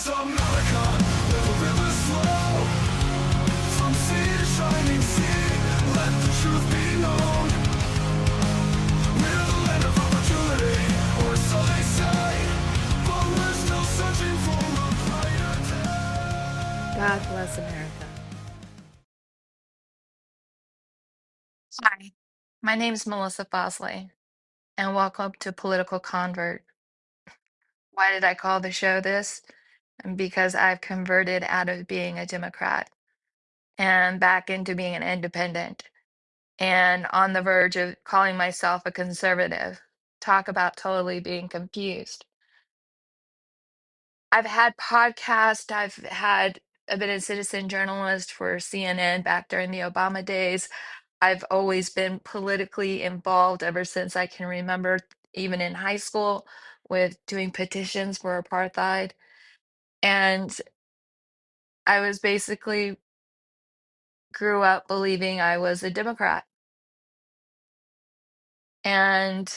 America, let the rivers flow from sea to shining sea. Let the truth be known. We're the land of opportunity, or so they say. But we're still searching for a brighter day. God bless America. Hi, my name is Melissa Bosley, and welcome to Political Convert. Why did I call the show this? Because I've converted out of being a Democrat and back into being an independent and on the verge of calling myself a conservative. Talk about totally being confused. I've had podcasts, I've been a citizen journalist for CNN back during the Obama days. I've always been politically involved ever since I can remember, even in high school, with doing petitions for apartheid. And I was basically grew up believing I was a Democrat. And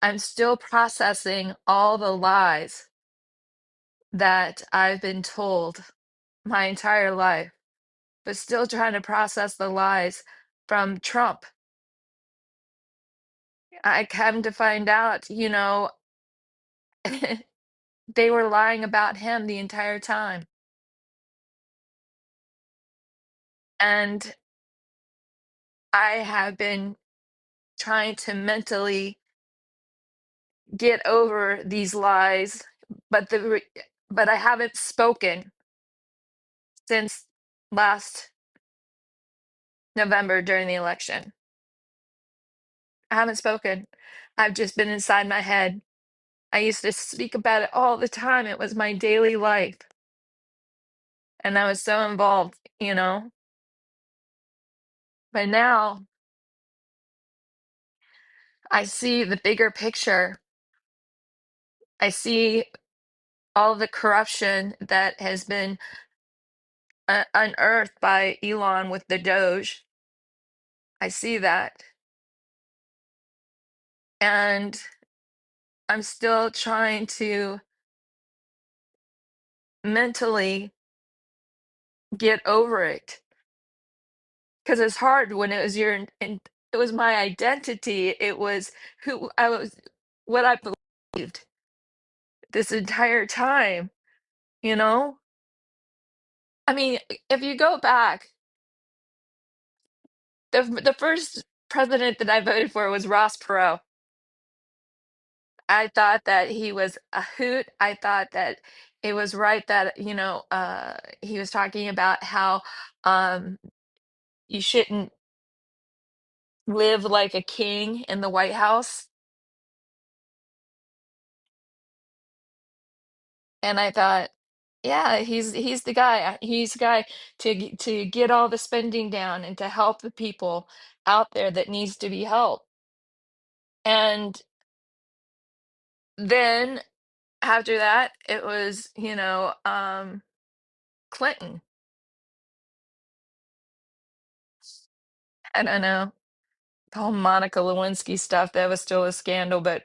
I'm still processing all the lies that I've been told my entire life, but still trying to process the lies from Trump. I come to find out, they were lying about him the entire time. And I have been trying to mentally get over these lies, but but I haven't spoken since last November during the election. I haven't spoken. I've just been inside my head. I used to speak about it all the time. It was my daily life. And I was so involved. But now I see the bigger picture. I see all the corruption that has been unearthed by Elon with the Doge. I see that. And I'm still trying to mentally get over it because it's hard when it was it was my identity. It was who I was, what I believed this entire time, you know? I mean, if you go back, the first president that I voted for was Ross Perot. I thought that he was a hoot. I thought that it was right that, he was talking about how um, you shouldn't live like a king in the White House. And I thought, yeah, he's the guy. He's the guy to get all the spending down and to help the people out there that needs to be helped. And then after that, it was, Clinton. I don't know. The whole Monica Lewinsky stuff, that was still a scandal, but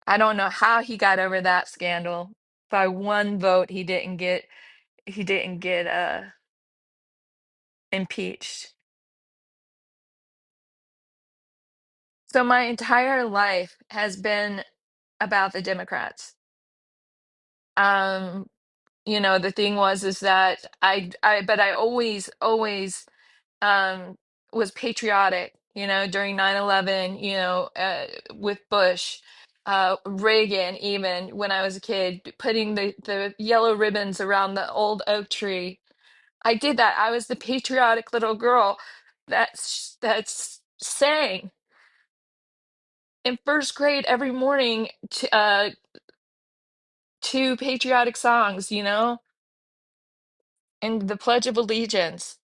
I don't know how he got over that scandal. By one vote, he didn't get impeached. So my entire life has been about the Democrats. Um, the thing was is that but I always um was patriotic, during 9/11, with Bush, Reagan, even when I was a kid, putting the yellow ribbons around the old oak tree. I did that. I was the patriotic little girl that's sang in first grade every morning to patriotic songs, and the Pledge of Allegiance.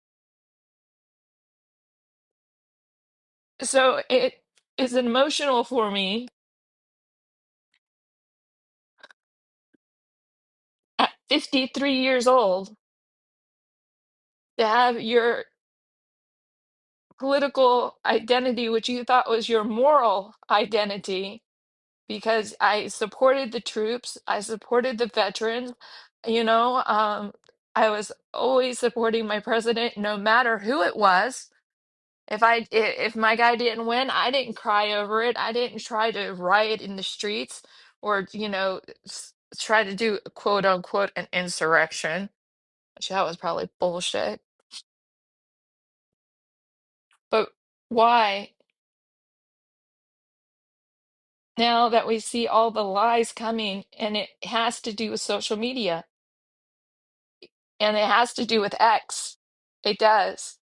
So it is emotional for me at 53 years old to have your political identity, which you thought was your moral identity, because I supported the troops, I supported the veterans, you know, I was always supporting my president, no matter who it was. If my guy didn't win, I didn't cry over it. I didn't try to riot in the streets or, try to do quote unquote an insurrection, which that was probably bullshit. But why, now that we see all the lies coming, and it has to do with social media and it has to do with X? It does.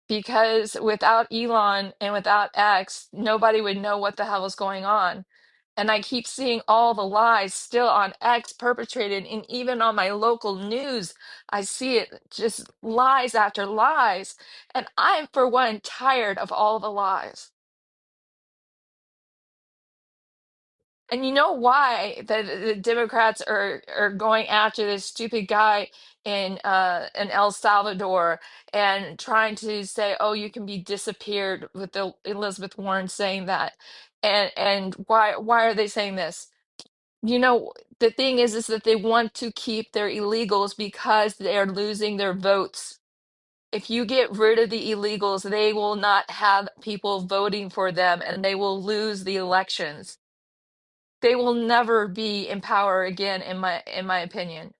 Because without Elon and without X, nobody would know what the hell is going on. And I keep seeing all the lies still on X perpetrated, and even on my local news, I see it, just lies after lies. And I'm, for one, tired of all the lies. And you know why the Democrats are going after this stupid guy in El Salvador and trying to say, oh, you can be disappeared, with Elizabeth Warren saying that. And why are they saying this? You know, the thing is that they want to keep their illegals because they're losing their votes. If you get rid of the illegals, they will not have people voting for them and they will lose the elections. They will never be in power again, in my opinion.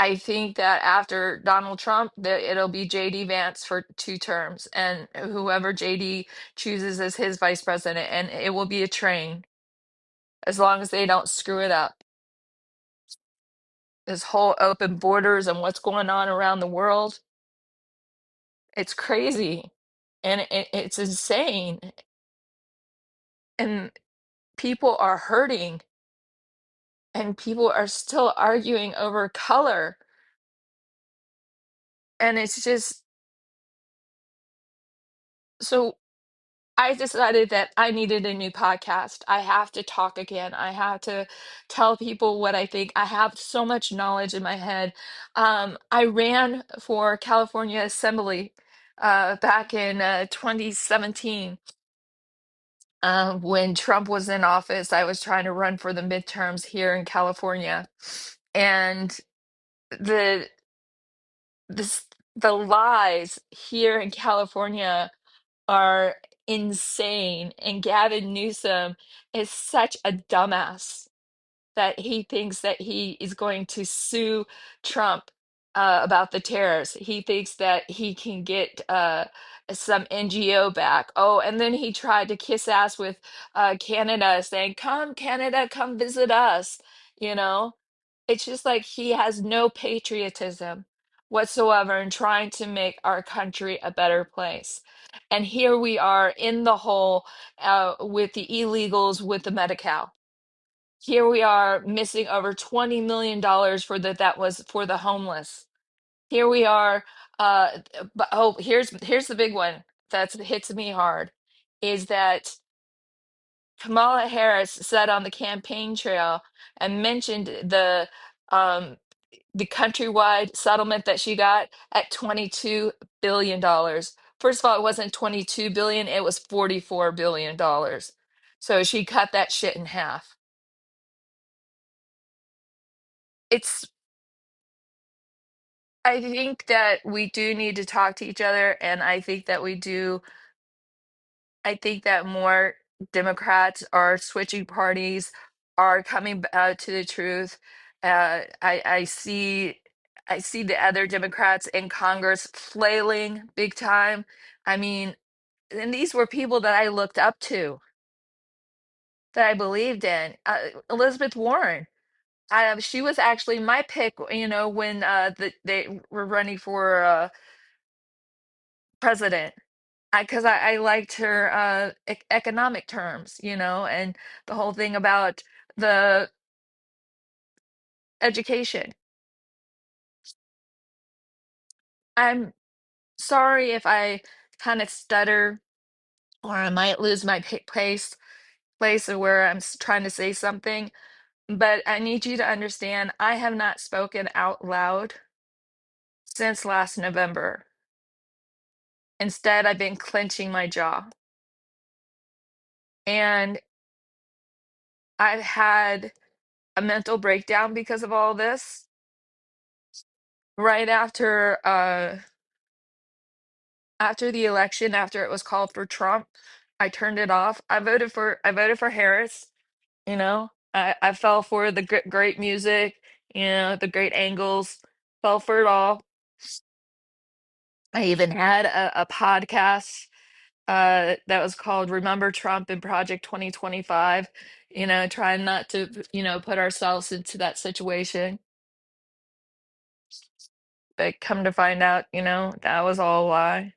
I think that after Donald Trump, that it'll be JD Vance for 2 terms, and whoever JD chooses as his vice president, and it will be a train as long as they don't screw it up. This whole open borders and what's going on around the world, it's crazy, and it's insane, and people are hurting, and people are still arguing over color, and it's just so. I decided that I needed a new podcast. I have to talk again. I have to tell people what I think. I have so much knowledge in my head. I ran for California Assembly back in 2017 when Trump was in office. I was trying to run for the midterms here in California, and the this the lies here in California are insane. And Gavin Newsom is such a dumbass that he thinks that he is going to sue Trump about the tariffs. He thinks that he can get some NGO back. Oh, and then he tried to kiss ass with Canada, saying, "Come, Canada, come visit us." You know, it's just like he has no patriotism whatsoever in trying to make our country a better place. And here we are in the hole with the illegals with the Medi-Cal. Here we are missing over $20 million that was for the homeless. Here we are, but oh, here's the big one that hits me hard, is that Kamala Harris said on the campaign trail and mentioned um the countrywide settlement that she got at $22 billion. First of all, it wasn't 22 billion, it was $44 billion. So she cut that shit in half. It's I think that we do need to talk to each other, and I think that we do. I think that more Democrats are switching parties, are coming to the truth. I see the other Democrats in Congress flailing big time. I mean, and these were people that I looked up to, that I believed in. Elizabeth Warren. She was actually my pick, when they were running for president. I liked her economic terms, and the whole thing about the education. I'm sorry if I kind of stutter, or I might lose my place of where I'm trying to say something, but I need you to understand I have not spoken out loud since last November. Instead, I've been clenching my jaw. And I've had a mental breakdown because of all this. Right after the election, after it was called for Trump, I turned it off. I voted for Harris, you know. I fell for the great music, the great angles, fell for it all. I even had a podcast that was called Remember Trump and Project 2025, trying not to, put ourselves into that situation. But come to find out, that was all a lie.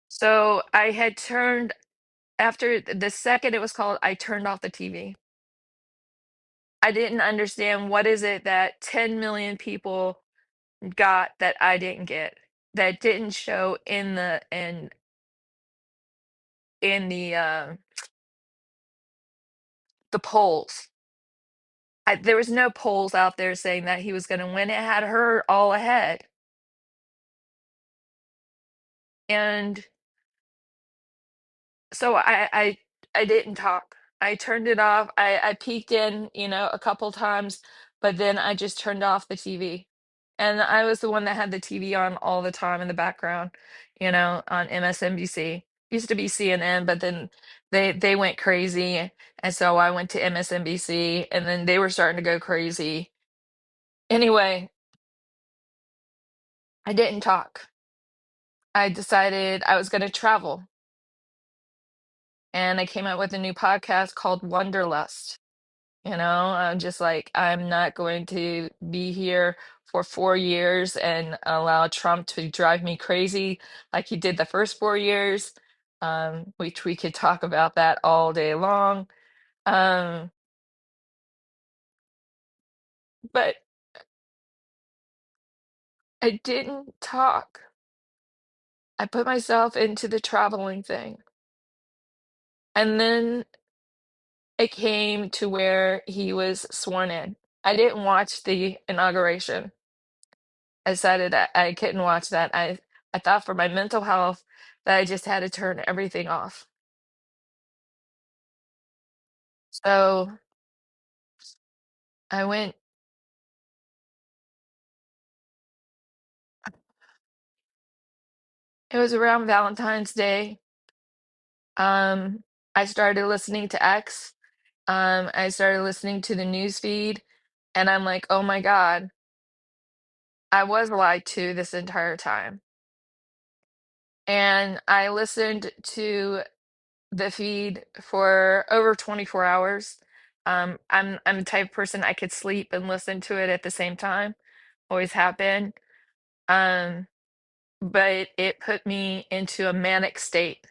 So I had turned, after the second it was called, I turned off the TV. I didn't understand what is it that 10 million people got that I didn't get, that didn't show in the polls. There was no polls out there saying that he was going to win. It had her all ahead. And so I didn't talk. I turned it off. I peeked in, a couple times, but then I just turned off the TV. And I was the one that had the TV on all the time in the background, on MSNBC. Used to be CNN, but then they went crazy, and so I went to MSNBC, and then they were starting to go crazy. Anyway, I didn't talk. I decided I was going to travel, and I came up with a new podcast called Wanderlust. I'm just like, I'm not going to be here for 4 years and allow Trump to drive me crazy like he did the first 4 years, which we could talk about that all day long. Um, but I didn't talk. I put myself into the traveling thing. And then it came to where he was sworn in. I didn't watch the inauguration. I decided I couldn't watch that. I thought for my mental health that I just had to turn everything off. So I went, it was around Valentine's Day. Um, I started listening to X. I started listening to the news feed, and I'm like, oh my God, I was lied to this entire time. And I listened to the feed for over 24 hours. I'm the type of person I could sleep and listen to it at the same time. Always have been. Um, but it put me into a manic state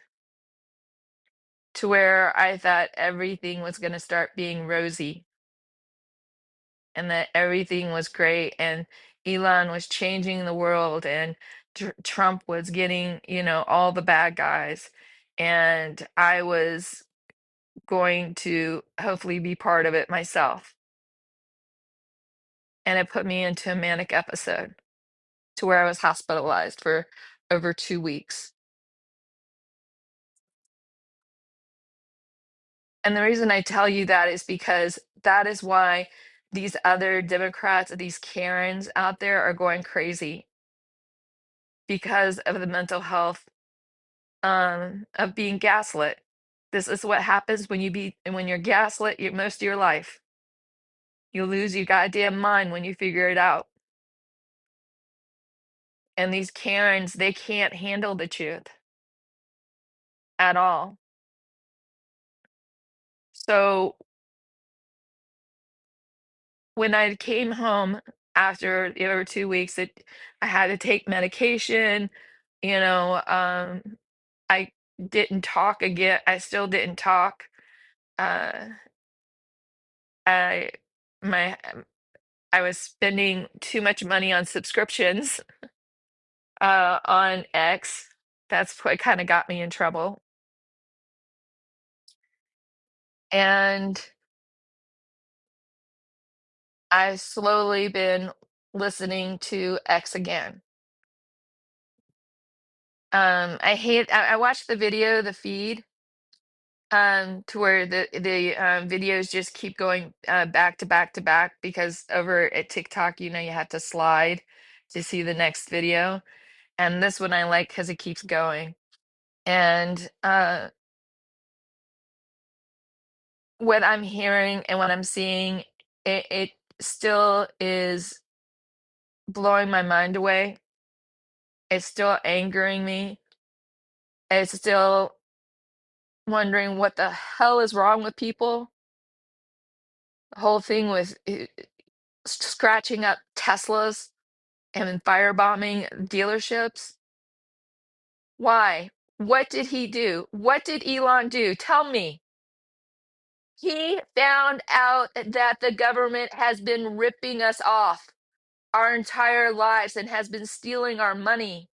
to where I thought everything was going to start being rosy and that everything was great and Elon was changing the world and Trump was getting, all the bad guys. And I was going to hopefully be part of it myself. And it put me into a manic episode to where I was hospitalized for over 2 weeks. And the reason I tell you that is because that is why these other Democrats, these Karens out there are going crazy because of the mental health of being gaslit. This is what happens when you're gaslit most of your life. You lose your goddamn mind when you figure it out. And these Karens, they can't handle the truth at all. So when I came home after the over 2 weeks, I had to take medication. You know, I didn't talk again. I still didn't talk. Uh, I my I was spending too much money on subscriptions on X. That's what kind of got me in trouble. And I've slowly been listening to X again. I watched the video, the feed, to where the videos just keep going back to back to back, because over at TikTok, you have to slide to see the next video. And this one I like because it keeps going. And what I'm hearing and what I'm seeing, it still is blowing my mind away. It's still angering me. It's still wondering what the hell is wrong with people. The whole thing with scratching up Teslas and firebombing dealerships. Why? What did he do? What did Elon do? Tell me. He found out that the government has been ripping us off our entire lives and has been stealing our money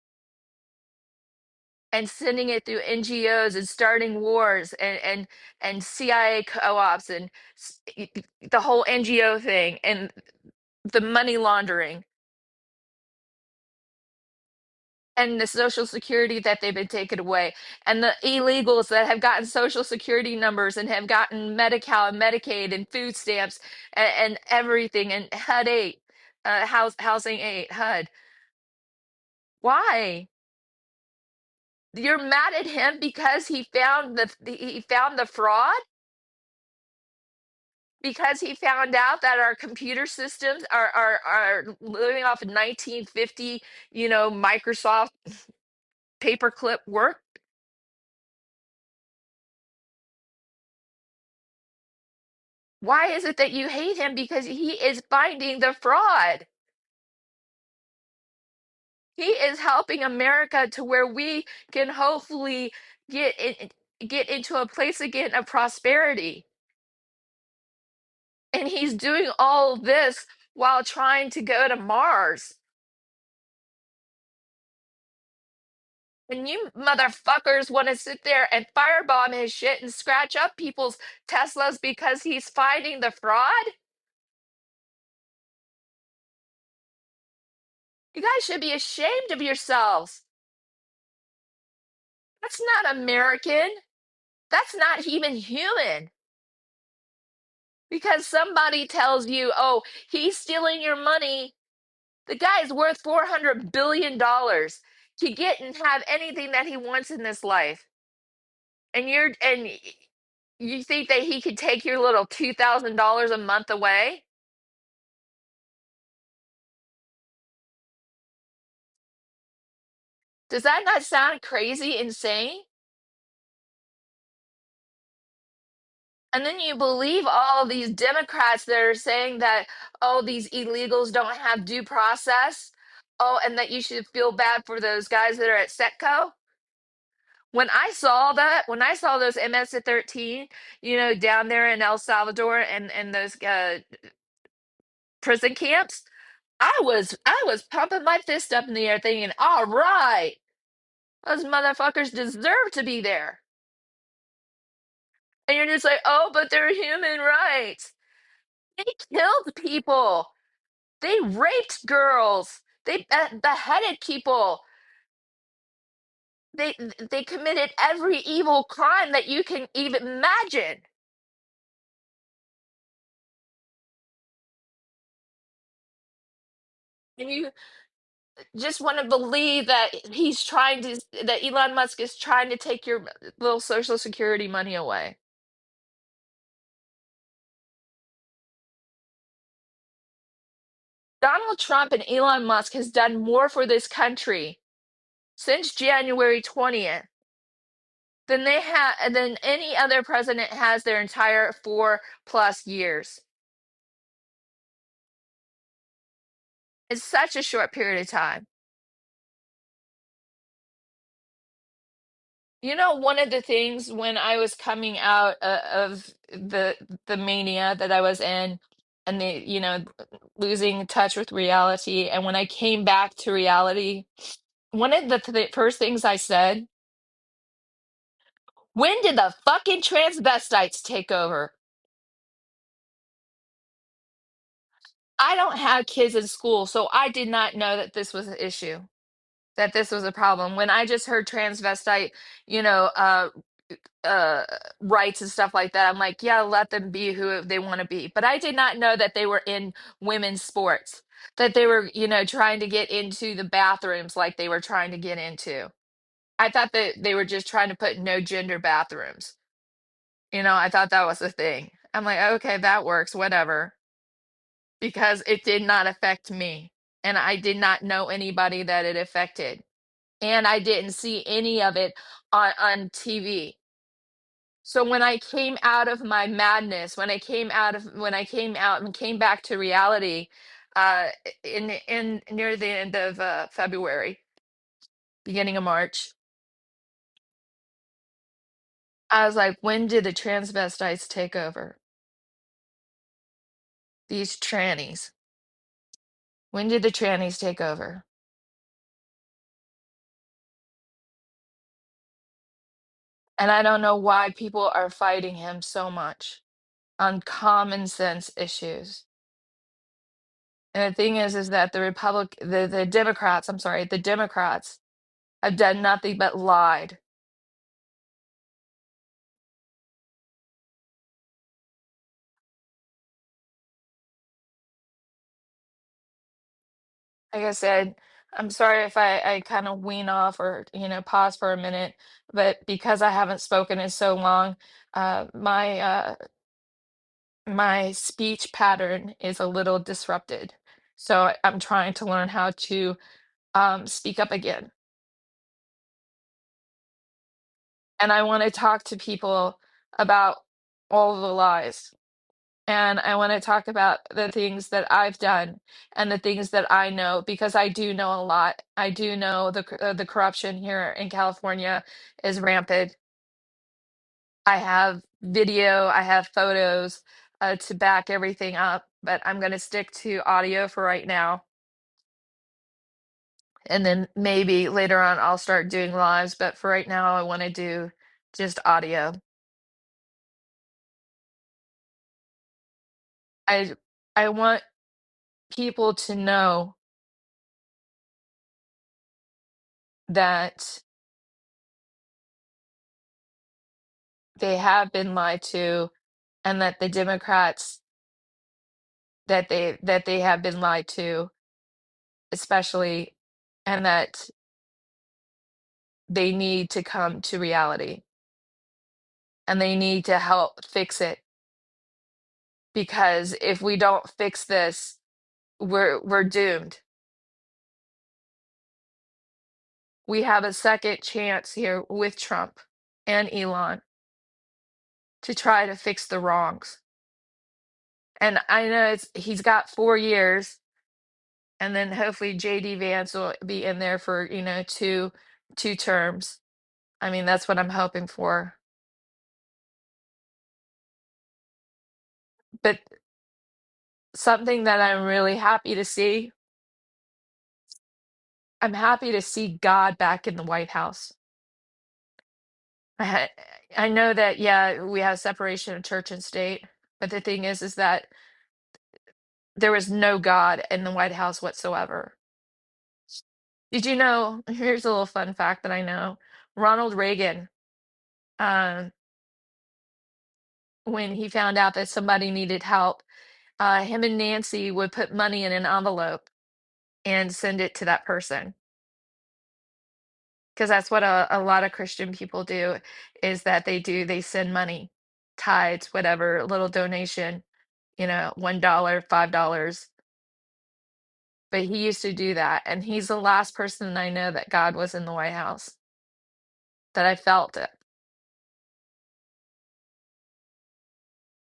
and sending it through NGOs and starting wars and CIA co-ops and the whole NGO thing and the money laundering and the social security that they've been taken away, and the illegals that have gotten social security numbers and have gotten Medi-Cal and Medicaid and food stamps and everything, and HUD 8, housing 8, HUD. Why? You're mad at him because he found the fraud? Because he found out that our computer systems are living off of 1950, Microsoft paperclip work? Why is it that you hate him? Because he is finding the fraud. He is helping America to where we can hopefully get into a place again of prosperity. And he's doing all this while trying to go to Mars. And you motherfuckers want to sit there and firebomb his shit and scratch up people's Teslas because he's fighting the fraud? You guys should be ashamed of yourselves. That's not American. That's not even human. Because somebody tells you, oh, he's stealing your money. The guy is worth $400 billion to get and have anything that he wants in this life. And you think that he could take your little $2,000 a month away? Does that not sound crazy, insane? And then you believe all these Democrats that are saying that, oh, these illegals don't have due process. Oh, and that you should feel bad for those guys that are at Setco. When I saw those MS-13, down there in El Salvador and those prison camps, I was pumping my fist up in the air thinking, all right, those motherfuckers deserve to be there. And you're just like, oh, but they're human rights. They killed people. They raped girls. They beheaded people. They committed every evil crime that you can even imagine. And you just want to believe that that Elon Musk is trying to take your little social security money away. Donald Trump and Elon Musk has done more for this country since January 20th than any other president has their entire 4+ years. It's such a short period of time. One of the things when I was coming out of the mania that I was in, and losing touch with reality, and when I came back to reality, one of the first things I said, when did the fucking transvestites take over? I don't have kids in school, so I did not know that this was an issue, that this was a problem. When I just heard transvestite, you know, uh, uh rights and stuff like that. I'm like, yeah, let them be who they want to be. But I did not know that they were in women's sports, that they were, trying to get into the bathrooms like they were trying to get into. I thought that they were just trying to put no gender bathrooms. I thought that was the thing. I'm like, okay, that works, whatever, because it did not affect me. And I did not know anybody that it affected. And I didn't see any of it on TV. So when I came out of my madness, when I came out and came back to reality, in near the end of February, beginning of March, I was like, when did the transvestites take over? These trannies. When did the trannies take over? And I don't know why people are fighting him so much on common sense issues. And the thing is that the Democrats, I'm sorry, the Democrats have done nothing but lied. Like I said, I'm sorry if I kind of wean off or, pause for a minute, but because I haven't spoken in so long, my speech pattern is a little disrupted. So I'm trying to learn how to speak up again. And I want to talk to people about all the lies. And I want to talk about the things that I've done and the things that I know, because I do know a lot. I do know the corruption here in California is rampant. I have video, I have photos to back everything up, but I'm going to stick to audio for right now. And then maybe later on I'll start doing lives, but for right now I want to do just audio. I I want people to know that they have been lied to, and that the Democrats, that they have been lied to, especially, and that they need to come to reality, and they need to help fix it, because if we don't fix this, we're doomed. We have a second chance here with Trump and Elon to try to fix the wrongs. And I know he's got 4 years, and then hopefully JD Vance will be in there for, two terms. I mean, that's what I'm hoping for. But something that I'm really happy to see, I'm happy to see God back in the White House. I ha- I know that, yeah, we have separation of church and state, but the thing is that there was no God in the White House whatsoever. Did you know? Here's a little fun fact that I know. Ronald Reagan, um, when he found out that somebody needed help, him and Nancy would put money in an envelope and send it to that person. Because that's what a lot of Christian people do, is that they send money, tithes, whatever, a little donation, $1, $5. But he used to do that. And he's the last person I know that God was in the White House, that I felt it.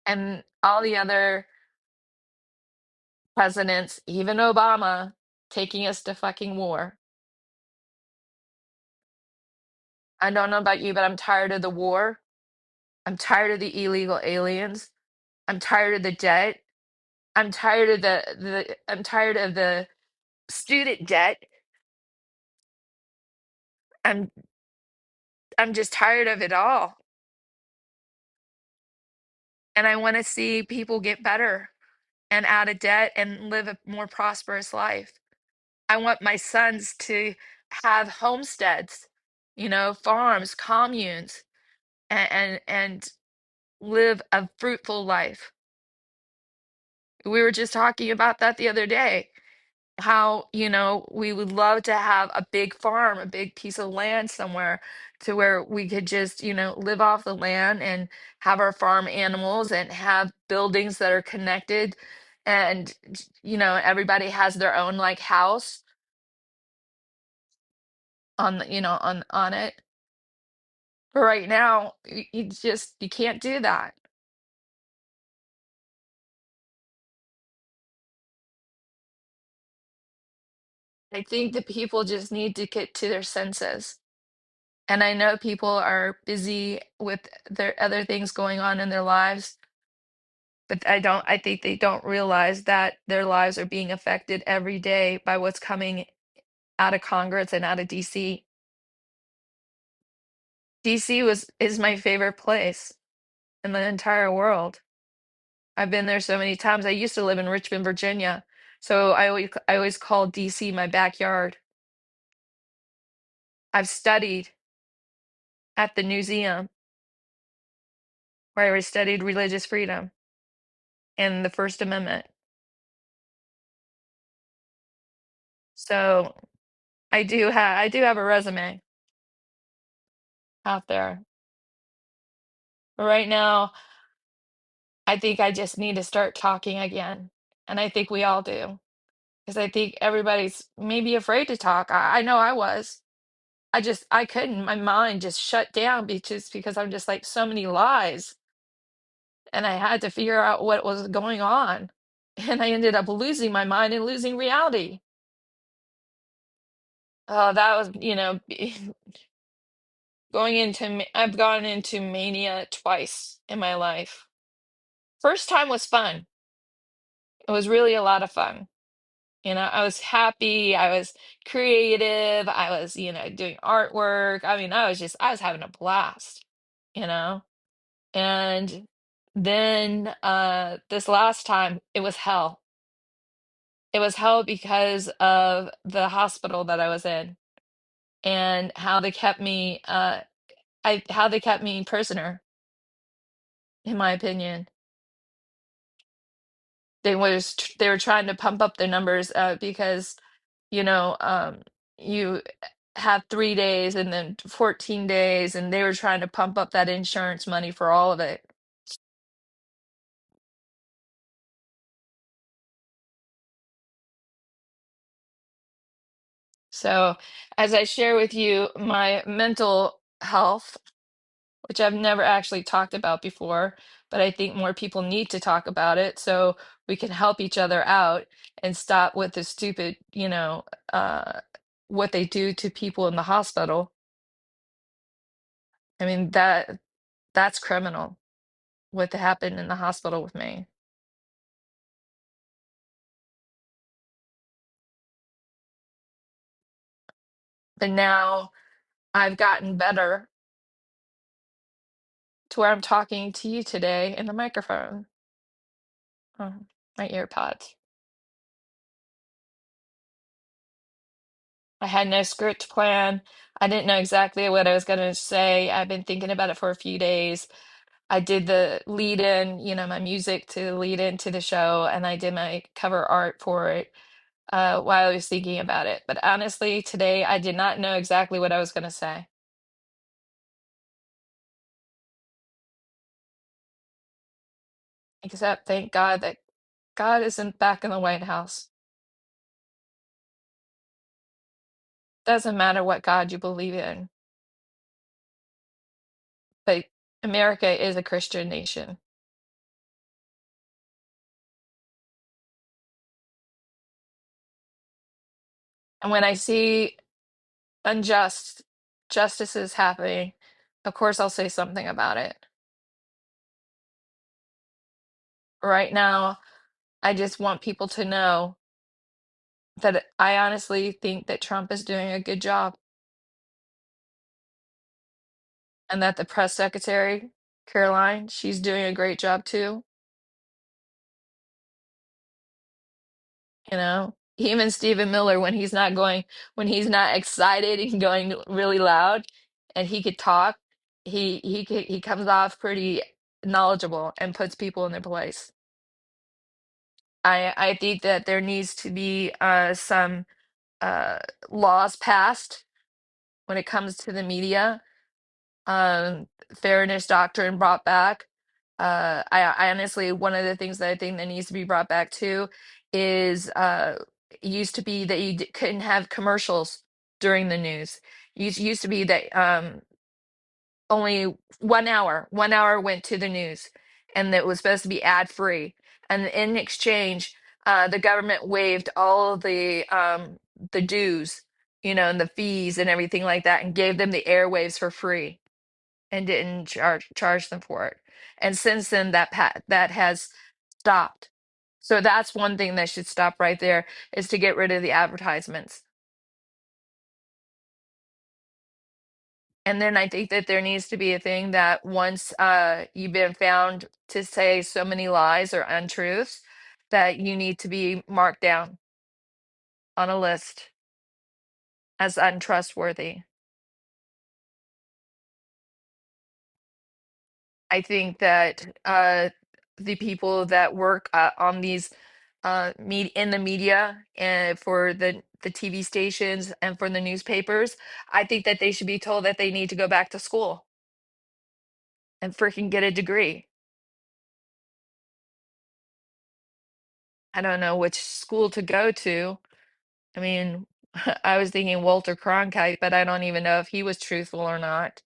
And all the other presidents, even Obama, taking us to fucking war. I don't know about you, but I'm tired of the war. I'm tired of the illegal aliens. I'm tired of the debt. I'm tired of the student debt. I'm I'm just tired of it all. And I want to see people get better and out of debt and live a more prosperous life. I want my sons to have homesteads, farms, communes. and live a fruitful life. We were just talking about that the other day. How, we would love to have a big farm, a big piece of land somewhere to where we could just, live off the land and have our farm animals and have buildings that are connected. And, everybody has their own like house on the, on it. But right now, you can't do that. I think that people just need to get to their senses. And I know people are busy with their other things going on in their lives, but I think they don't realize that their lives are being affected every day by what's coming out of Congress and out of DC. DC is my favorite place in the entire world. I've been there so many times. I used to live in Richmond, Virginia, so I always call DC my backyard. I've studied at the museum where I studied religious freedom and the First Amendment. So I do have a resume out there. But right now, I think I just need to start talking again. And I think we all do. Because I think everybody's maybe afraid to talk. I know I was. I couldn't. My mind just shut down because I'm just like so many lies. And I had to figure out what was going on. And I ended up losing my mind and losing reality. Oh, that was, I've gone into mania twice in my life. First time was fun. It was really a lot of fun. I was happy, I was creative, I was, doing artwork. I mean, I was having a blast, you know? And then this last time it was hell. It was hell because of the hospital that I was in and how they kept me prisoner, in my opinion. They were trying to pump up their numbers because you know you have 3 days and then 14 days, and they were trying to pump up that insurance money for all of it. So as I share with you my mental health, which I've never actually talked about before, but I think more people need to talk about it so we can help each other out and stop with the stupid, uh, what they do to people in the hospital. I mean, that's criminal, what happened in the hospital with me. But now I've gotten better to where I'm talking to you today in the microphone. Oh, my earpods. I had no script plan. I didn't know exactly what I was going to say. I've been thinking about it for a few days. I did the lead in, my music to lead into the show, and I did my cover art for it while I was thinking about it. But honestly, today I did not know exactly what I was going to say, except thank God that God isn't back in the White House. Doesn't matter what God you believe in, but America is a Christian nation. And when I see unjust justices happening, of course I'll say something about it. Right now, I just want people to know that I honestly think that Trump is doing a good job and that the press secretary, Caroline, she's doing a great job too. Even Stephen Miller, when he's not excited and going really loud and he could talk, he comes off pretty knowledgeable and puts people in their place. I think that there needs to be some uh, laws passed when it comes to the media. Fairness doctrine brought back. I honestly, one of the things that I think that needs to be brought back too is it used to be that couldn't have commercials during the news. Used to be that only 1 hour went to the news, and it was supposed to be ad free. And in exchange, the government waived all of the dues, and the fees and everything like that, and gave them the airwaves for free and didn't charge them for it. And since then, that has stopped. So that's one thing that should stop right there, is to get rid of the advertisements. And then I think that there needs to be a thing that once you've been found to say so many lies or untruths, that you need to be marked down on a list as untrustworthy. I think that the people that work on these in the media and for the TV stations and for the newspapers, I think that they should be told that they need to go back to school and freaking get a degree. I don't know which school to go to. I mean, I was thinking Walter Cronkite, but I don't even know if he was truthful or not.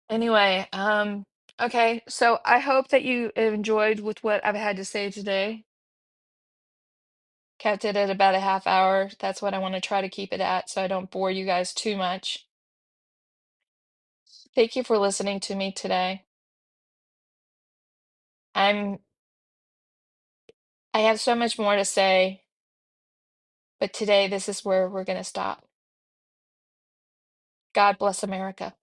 Anyway, okay, so I hope that you enjoyed with what I've had to say today. Kept it at about a half hour. That's what I want to try to keep it at, so I don't bore you guys too much. Thank you for listening to me today. I'm I have so much more to say, but today this is where we're going to stop. God bless America.